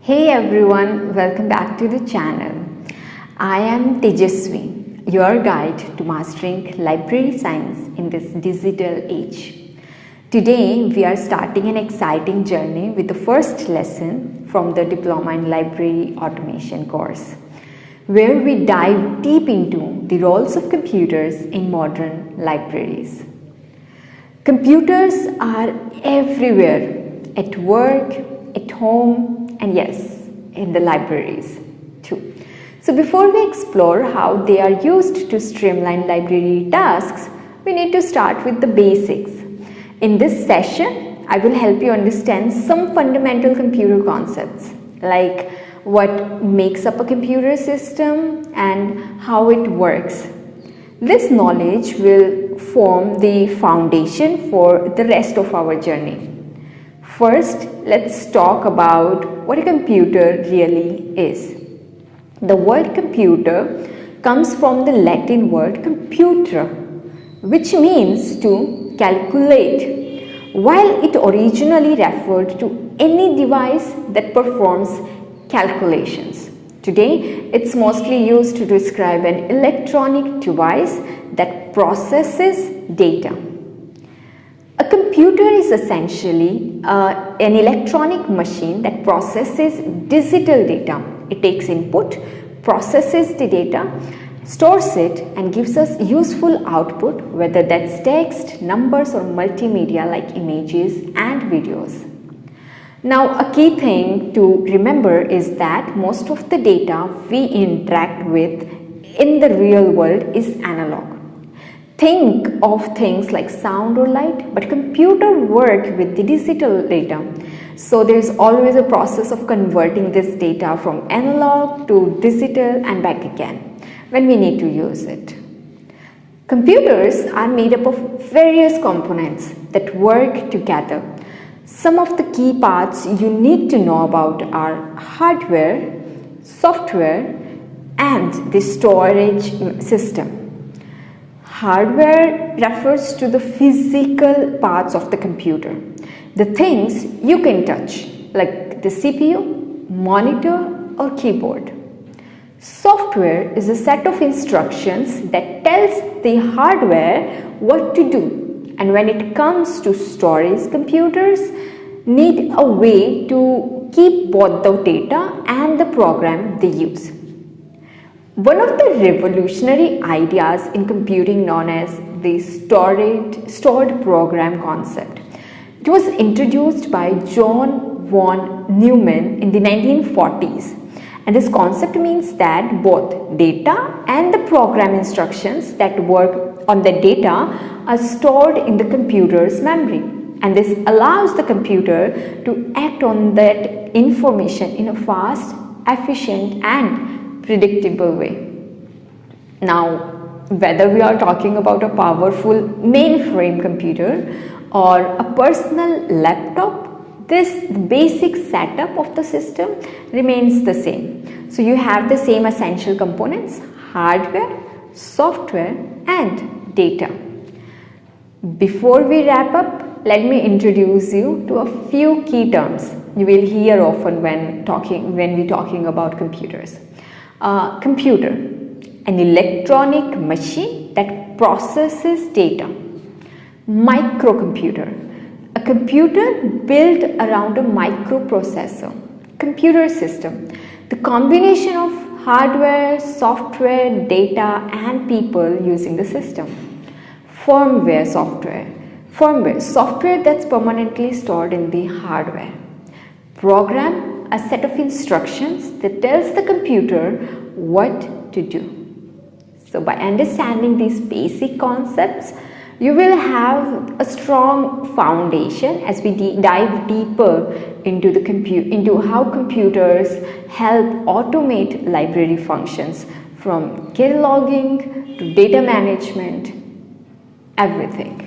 Hey everyone, welcome back to the channel. I am Tejaswi, your guide to mastering library science in this digital age. Today we are starting an exciting journey with the first lesson from the Diploma in Library Automation course, where we dive deep into the roles of computers in modern libraries. Computers are everywhere, at work, at home, and yes, in the libraries too. So before we explore how they are used to streamline library tasks, we need to start with the basics. In this session, I will help you understand some fundamental computer concepts like what makes up a computer system and how it works. This knowledge will form the foundation for the rest of our journey. First, let's talk about what a computer really is. The word computer comes from the Latin word computere, which means to calculate, while it originally referred to any device that performs calculations. Today, it's mostly used to describe an electronic device that processes data. A computer is essentially an electronic machine that processes digital data. It takes input, processes the data, stores it, and gives us useful output, whether that's text, numbers, or multimedia like images and videos. Now, a key thing to remember is that most of the data we interact with in the real world is analog. Think of things like sound or light, but computers work with the digital data. So there's always a process of converting this data from analog to digital and back again when we need to use it. Computers are made up of various components that work together. Some of the key parts you need to know about are hardware, software, and the storage system. Hardware refers to the physical parts of the computer, the things you can touch, like the CPU, monitor, or keyboard. Software is a set of instructions that tells the hardware what to do. And when it comes to storage, computers need a way to keep both the data and the program they use. One of the revolutionary ideas in computing known as the stored program concept. It was introduced by John von Neumann in the 1940s. And this concept means that both data and the program instructions that work on the data are stored in the computer's memory. And this allows the computer to act on that information in a fast, efficient, and predictable way. Now, whether we are talking about a powerful mainframe computer or a personal laptop, this basic setup of the system remains the same. So you have the same essential components: hardware, software, and data. Before we wrap up, let me introduce you to a few key terms you will hear often when we're talking about computers. Computer, an electronic machine that processes data. Microcomputer, a computer built around a microprocessor. Computer system, the combination of hardware, software, data, and people using the system. Firmware software that's permanently stored in the hardware. Program, a set of instructions that tells the computer what to do. So by understanding these basic concepts, you will have a strong foundation as we dive deeper into how computers help automate library functions, from cataloging to data management, everything.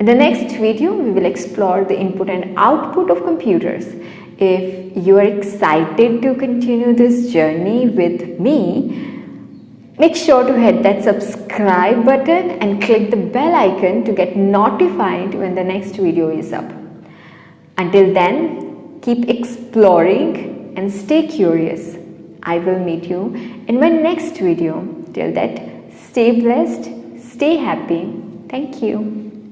In the next video, we will explore the input and output of computers. If you are excited to continue this journey with me, make sure to hit that subscribe button and click the bell icon to get notified when the next video is up. Until then, keep exploring, and stay curious. I will meet you in my next video. Till that, stay blessed, stay happy. Thank you.